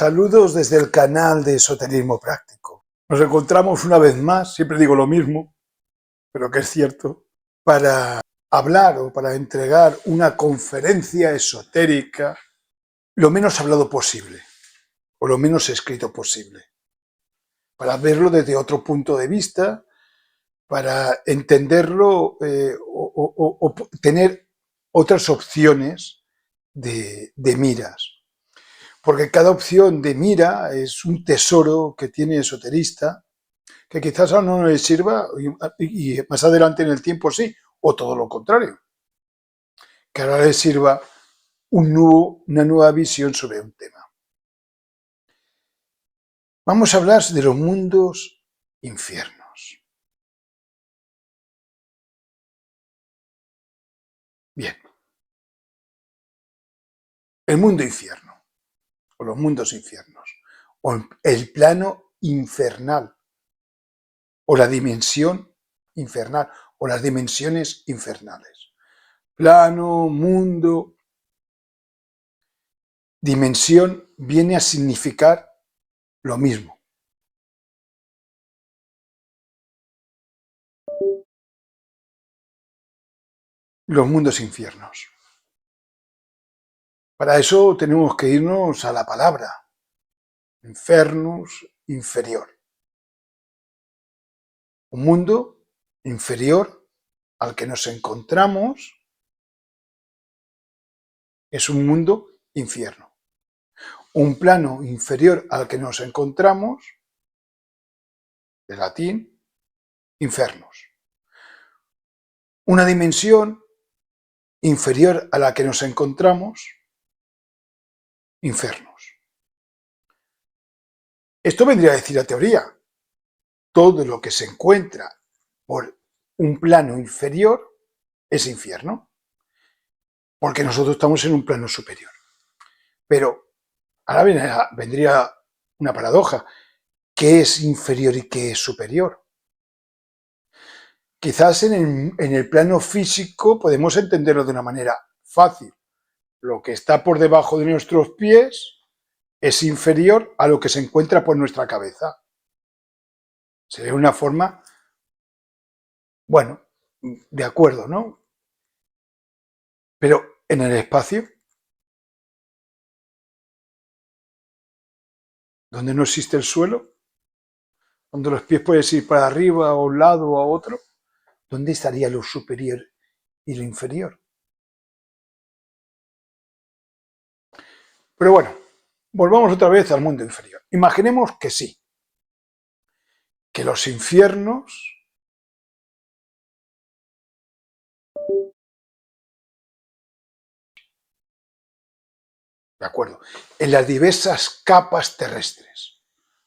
Saludos desde el canal de Esoterismo Práctico. Nos encontramos una vez más, siempre digo lo mismo, pero que es cierto, para hablar o para entregar una conferencia esotérica lo menos hablado posible, o lo menos escrito posible, para verlo desde otro punto de vista, para entenderlo o tener otras opciones de miras. Porque cada opción de mira es un tesoro que tiene el esoterista, que quizás ahora no le sirva y más adelante en el tiempo sí, o todo lo contrario, que ahora le sirva una nueva visión sobre un tema. Vamos a hablar de los mundos infiernos. Bien. El mundo infierno, o los mundos infiernos, o el plano infernal, o la dimensión infernal, o las dimensiones infernales. Plano, mundo, dimensión viene a significar lo mismo. Los mundos infiernos. Para eso tenemos que irnos a la palabra. Infernus, inferior. Un mundo inferior al que nos encontramos es un mundo infierno. Un plano inferior al que nos encontramos, de latín, infernus. Una dimensión inferior a la que nos encontramos, infernus. Esto vendría a decir la teoría. Todo lo que se encuentra por un plano inferior es infierno, porque nosotros estamos en un plano superior. Pero ahora vendría una paradoja. ¿Qué es inferior y qué es superior? Quizás en el plano físico podemos entenderlo de una manera fácil. Lo que está por debajo de nuestros pies es inferior a lo que se encuentra por nuestra cabeza. Sería una forma, bueno, de acuerdo, ¿no? Pero en el espacio, donde no existe el suelo, donde los pies pueden ir para arriba, a un lado o a otro, ¿dónde estaría lo superior y lo inferior? Pero bueno, volvamos otra vez al mundo inferior. Imaginemos que sí, que los infiernos ¿de acuerdo? En las diversas capas terrestres,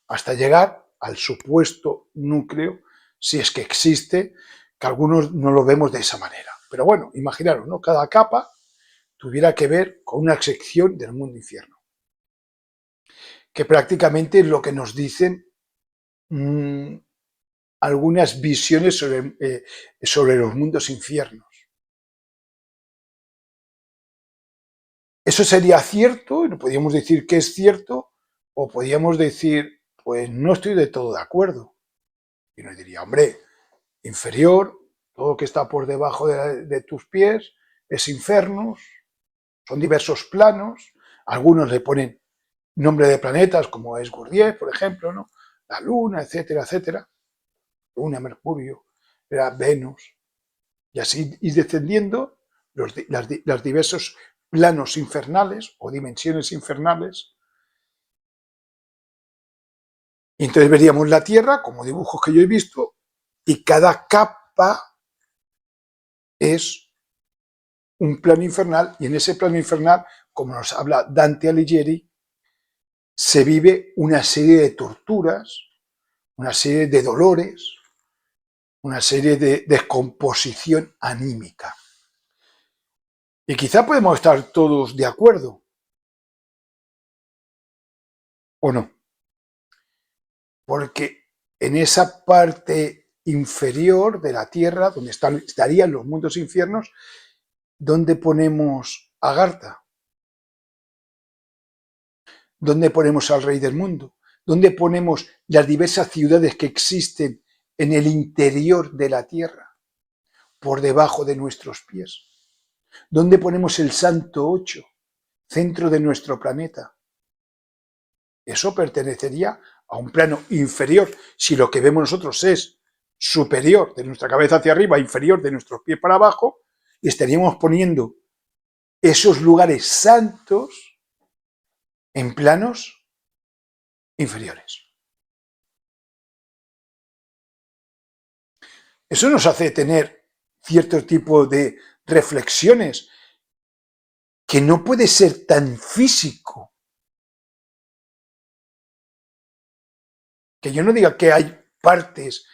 hasta llegar al supuesto núcleo, si es que existe, que algunos no lo vemos de esa manera. Pero bueno, imaginaros, ¿no? Cada capa tuviera que ver con una sección del mundo infierno, que prácticamente es lo que nos dicen algunas visiones sobre los mundos infiernos. Eso sería cierto, y podríamos decir que es cierto, o podríamos decir, pues no estoy de todo de acuerdo. Y nos diría, hombre, inferior, todo lo que está por debajo de tus pies es infernus, son diversos planos, algunos le ponen nombre de planetas como es Gurdjieff, por ejemplo, ¿no? La Luna, etcétera, etcétera, Luna, Mercurio, Venus, y así ir descendiendo los diversos planos infernales o dimensiones infernales. Y entonces veríamos la Tierra, como dibujos que yo he visto, y cada capa es un plano infernal, y en ese plano infernal, como nos habla Dante Alighieri, se vive una serie de torturas, una serie de dolores, una serie de descomposición anímica. Y quizá podemos estar todos de acuerdo, ¿o no? Porque en esa parte inferior de la Tierra, donde estarían los mundos infiernos, ¿dónde ponemos Agartha? ¿Dónde ponemos al rey del mundo? ¿Dónde ponemos las diversas ciudades que existen en el interior de la tierra, por debajo de nuestros pies? ¿Dónde ponemos el Santo Ocho, centro de nuestro planeta? Eso pertenecería a un plano inferior. Si lo que vemos nosotros es superior, de nuestra cabeza hacia arriba, inferior de nuestros pies para abajo, estaríamos poniendo esos lugares santos en planos inferiores. Eso nos hace tener cierto tipo de reflexiones que no puede ser tan físico. Que yo no diga que hay partes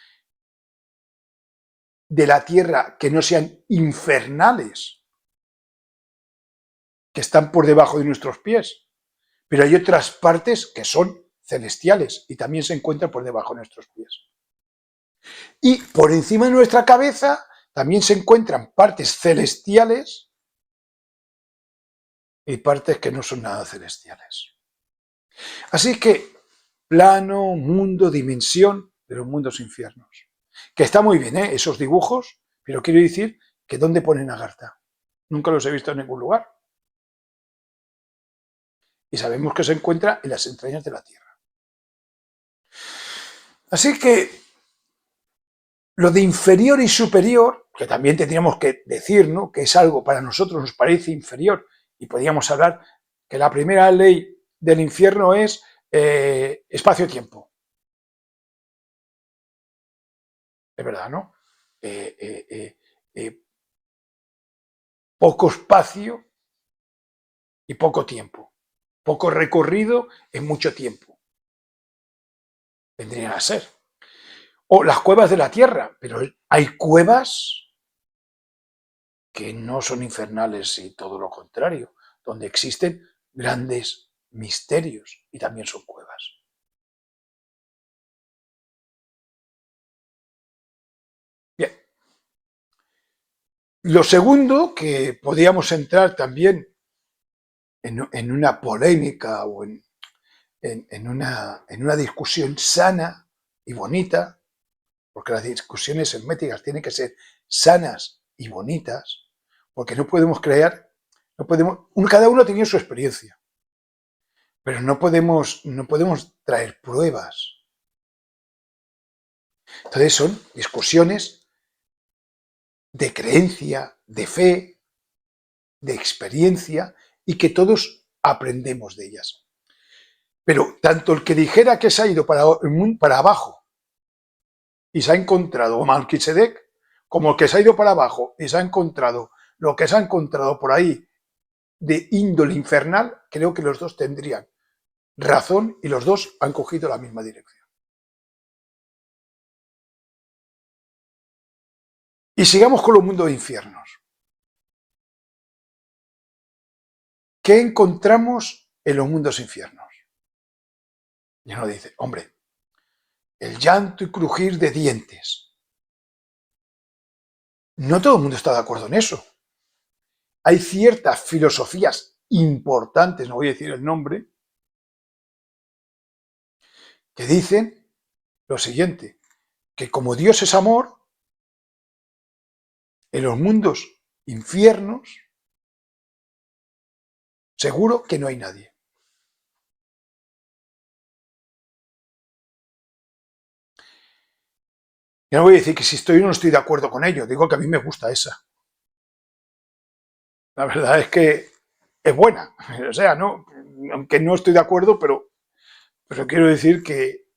de la tierra que no sean infernales, que están por debajo de nuestros pies, pero hay otras partes que son celestiales y también se encuentran por debajo de nuestros pies. Y por encima de nuestra cabeza también se encuentran partes celestiales y partes que no son nada celestiales. Así que plano, mundo, dimensión de los mundos infiernos. Que está muy bien, esos dibujos, pero quiero decir que ¿dónde ponen Agartha? Nunca los he visto en ningún lugar. Y sabemos que se encuentra en las entrañas de la Tierra. Así que lo de inferior y superior, que también tendríamos que decir, ¿no?, que es algo para nosotros nos parece inferior, y podríamos hablar que la primera ley del infierno es espacio-tiempo. Es verdad, ¿no? Poco espacio y poco tiempo. Poco recorrido en mucho tiempo. Vendrían a ser. O las cuevas de la Tierra, pero hay cuevas que no son infernales y todo lo contrario, donde existen grandes misterios y también son cuevas. Bien. Lo segundo, que podríamos entrar también en una polémica o en una discusión sana y bonita, porque las discusiones herméticas tienen que ser sanas y bonitas, porque no podemos crear, cada uno tiene su experiencia, pero no podemos traer pruebas. Entonces son discusiones de creencia, de fe, de experiencia, y que todos aprendemos de ellas. Pero tanto el que dijera que se ha ido para abajo y se ha encontrado Melquisedec, como el que se ha ido para abajo y se ha encontrado lo que se ha encontrado por ahí de índole infernal, creo que los dos tendrían razón y los dos han cogido la misma dirección. Y sigamos con los mundos de infiernos. ¿Qué encontramos en los mundos infiernos? Y uno dice, hombre, el llanto y crujir de dientes. No todo el mundo está de acuerdo en eso. Hay ciertas filosofías importantes, no voy a decir el nombre, que dicen lo siguiente, que como Dios es amor, en los mundos infiernos, seguro que no hay nadie. Yo no voy a decir que si estoy o no estoy de acuerdo con ello, digo que a mí me gusta esa. La verdad es que es buena, o sea, no, aunque no estoy de acuerdo, pero quiero decir que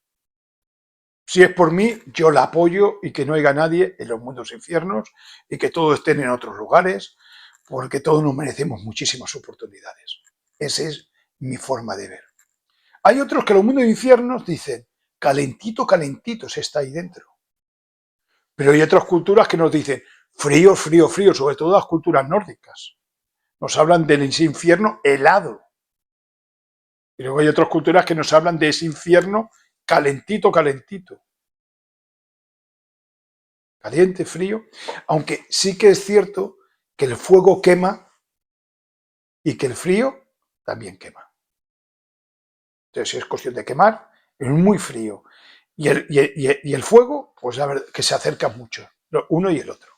si es por mí, yo la apoyo y que no haya nadie en los mundos infiernos y que todos estén en otros lugares, porque todos nos merecemos muchísimas oportunidades. Esa es mi forma de ver. Hay otros que los mundos infiernos dicen, calentito, calentito se está ahí dentro. Pero hay otras culturas que nos dicen, frío, frío, frío, sobre todo las culturas nórdicas. Nos hablan del infierno helado. Y luego hay otras culturas que nos hablan de ese infierno calentito, calentito. Caliente, frío, aunque sí que es cierto que el fuego quema y que el frío también quema. Entonces, si es cuestión de quemar, es muy frío. Y el fuego, pues la verdad que se acercan mucho, uno y el otro.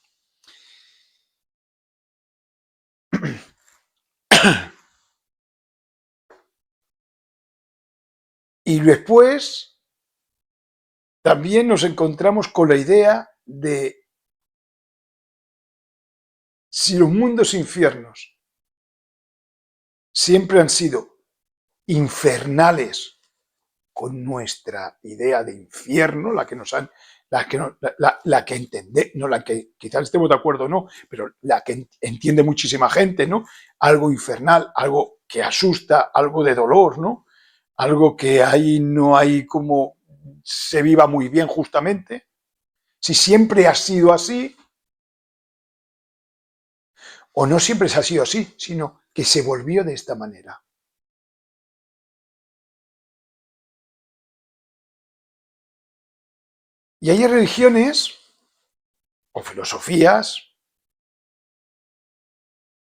Y después también nos encontramos con la idea de si los mundos infiernos siempre han sido infernales con nuestra idea de infierno, la que nos han, la que entendemos, no la que quizás estemos de acuerdo o no, pero la que entiende muchísima gente, ¿no? Algo infernal, algo que asusta, algo de dolor, ¿no? Algo que ahí no hay como se viva muy bien justamente. Si siempre ha sido así, o no siempre se ha sido así, sino que se volvió de esta manera. Y hay religiones o filosofías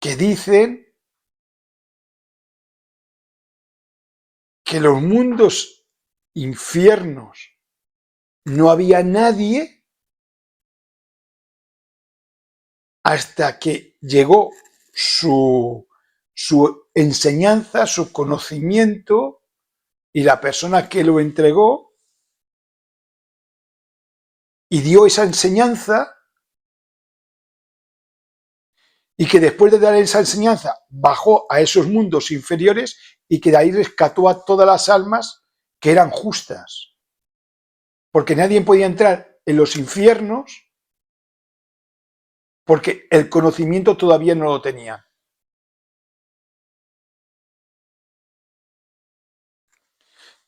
que dicen que los mundos infiernos no había nadie hasta que llegó su enseñanza, su conocimiento, y la persona que lo entregó y dio esa enseñanza, y que después de dar esa enseñanza bajó a esos mundos inferiores y que de ahí rescató a todas las almas que eran justas. Porque nadie podía entrar en los infiernos porque el conocimiento todavía no lo tenía.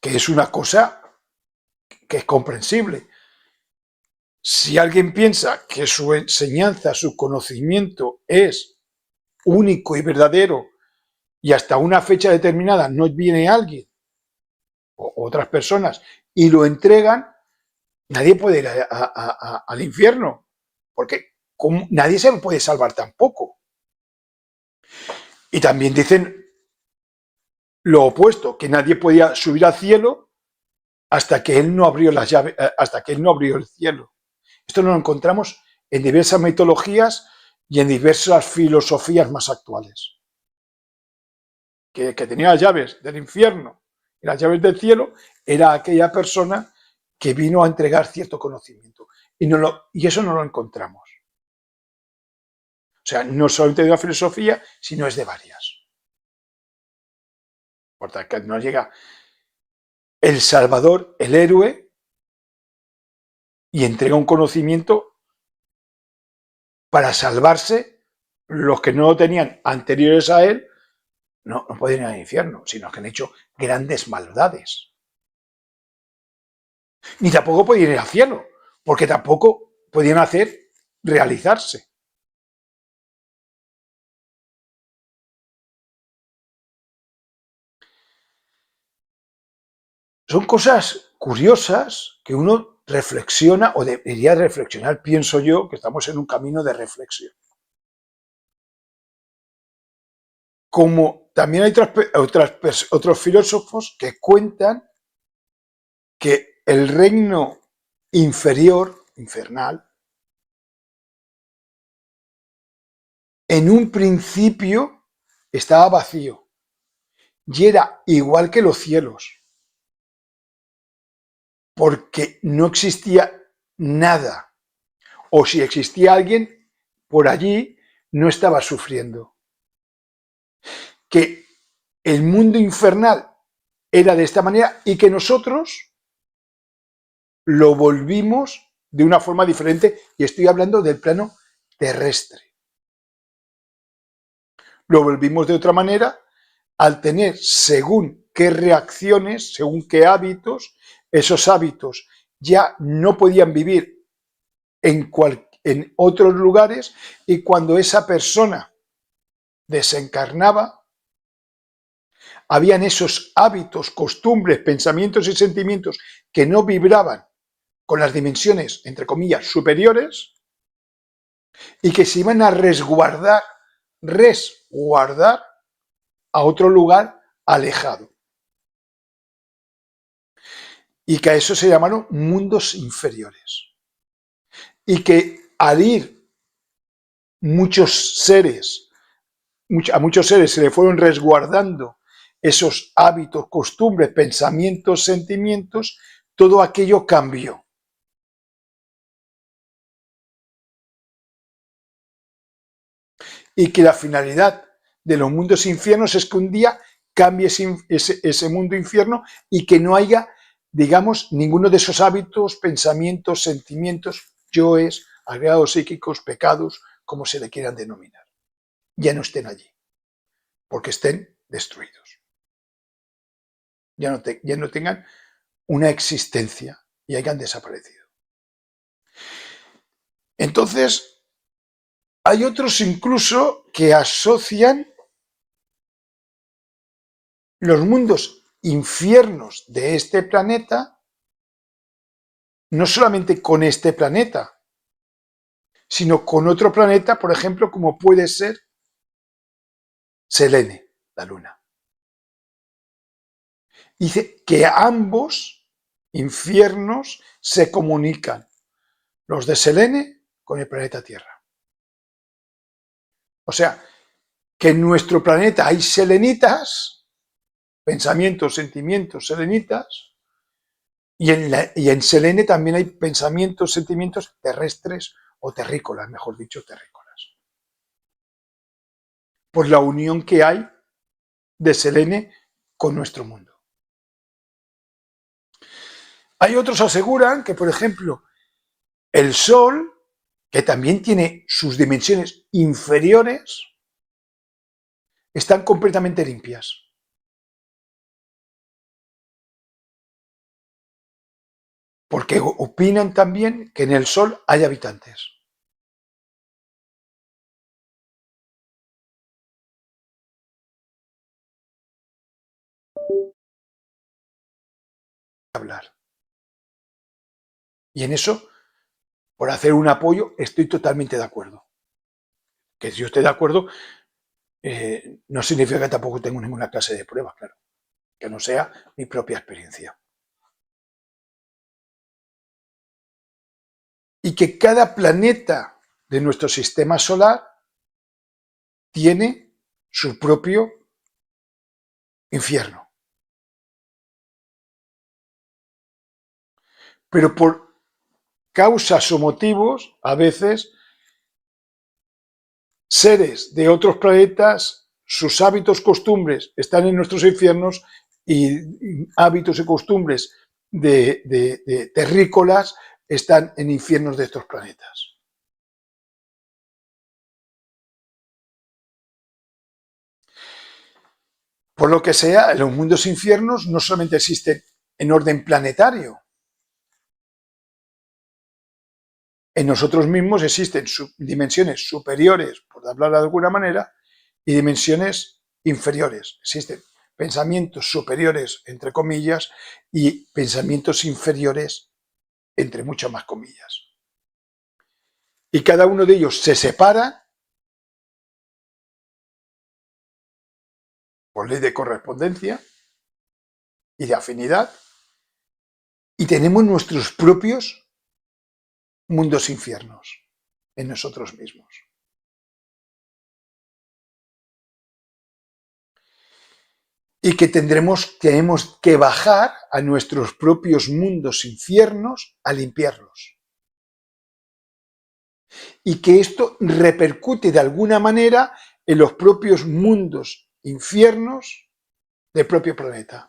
Que es una cosa que es comprensible. Si alguien piensa que su enseñanza, su conocimiento es único y verdadero y hasta una fecha determinada no viene alguien o otras personas y lo entregan, nadie puede ir al infierno, porque nadie se puede salvar tampoco. Y también dicen lo opuesto, que nadie podía subir al cielo hasta que él no abrió las llaves, hasta que él no abrió el cielo. Esto lo encontramos en diversas mitologías y en diversas filosofías más actuales. Que tenía las llaves del infierno y las llaves del cielo era aquella persona que vino a entregar cierto conocimiento. Y eso no lo encontramos. O sea, no solamente de una filosofía, sino es de varias. Por tanto, que nos llega el Salvador, el héroe, y entrega un conocimiento para salvarse. Los que no lo tenían anteriores a él no pueden ir al infierno, sino que han hecho grandes maldades. Ni tampoco podían ir al cielo, porque tampoco podían hacer realizarse. Son cosas curiosas que uno reflexiona o debería reflexionar, pienso yo, que estamos en un camino de reflexión. Como también hay otros filósofos que cuentan que el reino inferior, infernal, en un principio estaba vacío y era igual que los cielos, porque no existía nada, o si existía alguien por allí, no estaba sufriendo. Que el mundo infernal era de esta manera y que nosotros lo volvimos de una forma diferente, y estoy hablando del plano terrestre. Lo volvimos de otra manera al tener según qué reacciones, según qué hábitos, esos hábitos ya no podían vivir en otros lugares, y cuando esa persona desencarnaba, habían esos hábitos, costumbres, pensamientos y sentimientos que no vibraban con las dimensiones, entre comillas, superiores, y que se iban a resguardar a otro lugar alejado. y que a eso se llamaron mundos inferiores. Y que al ir muchos seres, a muchos seres se le fueron resguardando esos hábitos, costumbres, pensamientos, sentimientos, todo aquello cambió. Y que la finalidad de los mundos infiernos es que un día cambie ese mundo infierno y que no haya, digamos, ninguno de esos hábitos, pensamientos, sentimientos, yoes, agregados psíquicos, pecados, como se le quieran denominar. Ya no estén allí, porque estén destruidos. Ya no tengan una existencia y hayan desaparecido. Entonces, hay otros incluso que asocian los mundos infiernos de este planeta no solamente con este planeta, sino con otro planeta, por ejemplo, como puede ser Selene, la Luna. Dice que ambos infiernos se comunican, los de Selene con el planeta Tierra. O sea, que en nuestro planeta hay selenitas, pensamientos, sentimientos selenitas, y en Selene también hay pensamientos, sentimientos terrestres o terrícolas, mejor dicho, terrícolas. Por la unión que hay de Selene con nuestro mundo. Hay otros que aseguran que, por ejemplo, el Sol, que también tiene sus dimensiones inferiores, están completamente limpias. Porque opinan también que en el Sol hay habitantes. Hablar. Y en eso, por hacer un apoyo, estoy totalmente de acuerdo. Que si yo estoy de acuerdo, no significa que tampoco tengo ninguna clase de prueba, claro. Que no sea mi propia experiencia. Y que cada planeta de nuestro sistema solar tiene su propio infierno. Pero por causas o motivos, a veces, seres de otros planetas, sus hábitos, costumbres están en nuestros infiernos y hábitos y costumbres de terrícolas están en infiernos de estos planetas. Por lo que sea, los mundos infiernos no solamente existen en orden planetario. En nosotros mismos existen dimensiones superiores, por hablar de alguna manera, y dimensiones inferiores. Existen pensamientos superiores, entre comillas, y pensamientos inferiores, entre muchas más comillas. Y cada uno de ellos se separa por ley de correspondencia y de afinidad, y tenemos nuestros propios mundos infiernos en nosotros mismos. Y que tenemos que bajar a nuestros propios mundos infiernos a limpiarlos. Y que esto repercute de alguna manera en los propios mundos infiernos del propio planeta.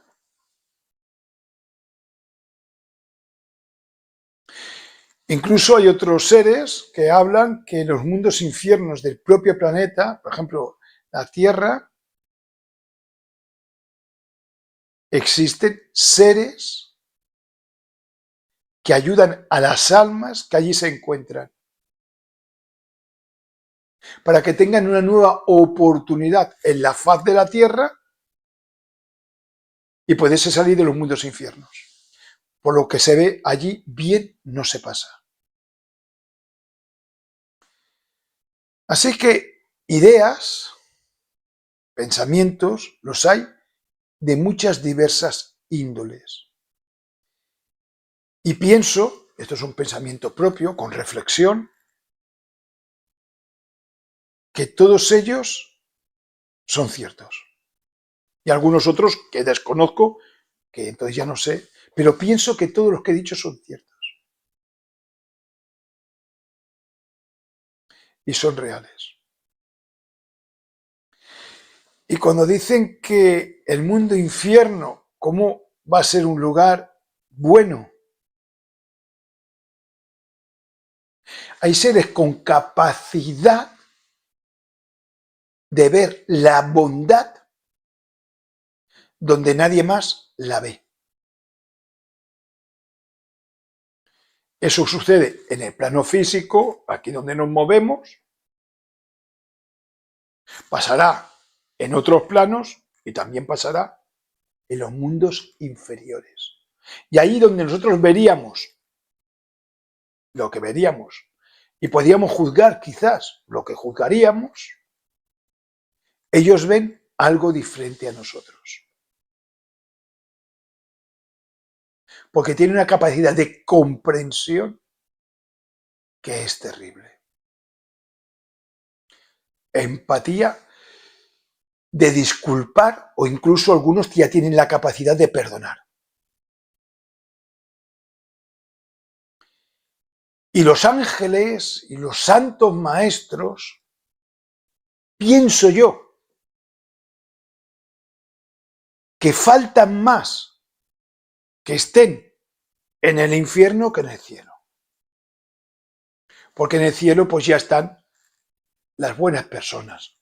Incluso hay otros seres que hablan que en los mundos infiernos del propio planeta, por ejemplo, la Tierra, existen seres que ayudan a las almas que allí se encuentran para que tengan una nueva oportunidad en la faz de la Tierra y poderse salir de los mundos infiernos. Por lo que se ve allí, bien no se pasa. Así que ideas, pensamientos, los hay de muchas diversas índoles. Y pienso, esto es un pensamiento propio, con reflexión, que todos ellos son ciertos. Y algunos otros que desconozco, que entonces ya no sé, pero pienso que todos los que he dicho son ciertos. Y son reales. Y cuando dicen que el mundo infierno, ¿cómo va a ser un lugar bueno? Hay seres con capacidad de ver la bondad donde nadie más la ve. Eso sucede en el plano físico, aquí donde nos movemos, pasará en otros planos y también pasará en los mundos inferiores. Y ahí donde nosotros veríamos lo que veríamos y podríamos juzgar quizás lo que juzgaríamos, ellos ven algo diferente a nosotros. Porque tienen una capacidad de comprensión que es terrible. Empatía, de disculpar, o incluso algunos ya tienen la capacidad de perdonar. Y los ángeles y los santos maestros, pienso yo, que faltan más que estén en el infierno que en el cielo. Porque en el cielo pues ya están las buenas personas,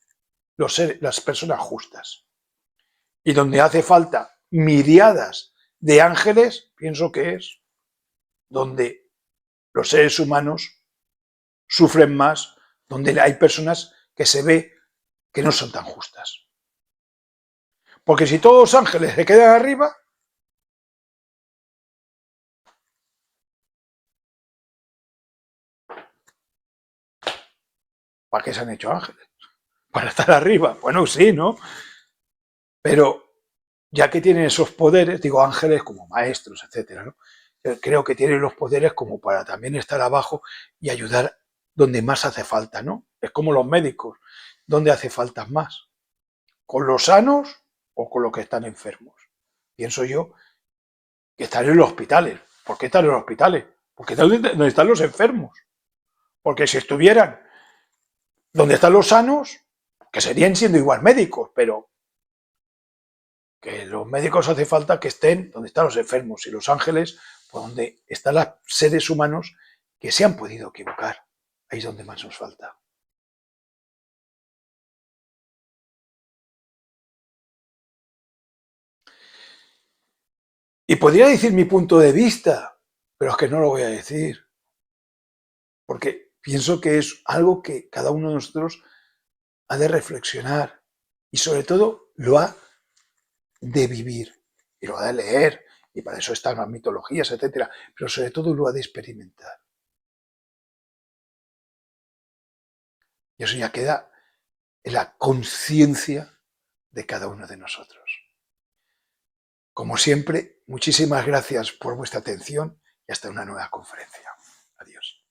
las personas justas. Y donde hace falta miriadas de ángeles, pienso que es donde los seres humanos sufren más, donde hay personas que se ve que no son tan justas. Porque si todos los ángeles se quedan arriba, ¿para qué se han hecho ángeles? ¿Para estar arriba? Bueno, sí, ¿no? Pero ya que tienen esos poderes, digo ángeles como maestros, etcétera, ¿no? Creo que tienen los poderes como para también estar abajo y ayudar donde más hace falta, ¿no? Es como los médicos, ¿dónde hace falta más? ¿Con los sanos o con los que están enfermos? Pienso yo que están en los hospitales. ¿Por qué están en los hospitales? Porque es donde están los enfermos. Porque si estuvieran donde están los sanos, que serían siendo igual médicos, pero que los médicos hace falta que estén donde están los enfermos y los ángeles, pues donde están los seres humanos que se han podido equivocar. Ahí es donde más nos falta. Y podría decir mi punto de vista, pero es que no lo voy a decir, porque pienso que es algo que cada uno de nosotros ha de reflexionar y sobre todo lo ha de vivir y lo ha de leer, y para eso están las mitologías, etcétera, pero sobre todo lo ha de experimentar. Y eso ya queda en la conciencia de cada uno de nosotros. Como siempre, muchísimas gracias por vuestra atención y hasta una nueva conferencia. Adiós.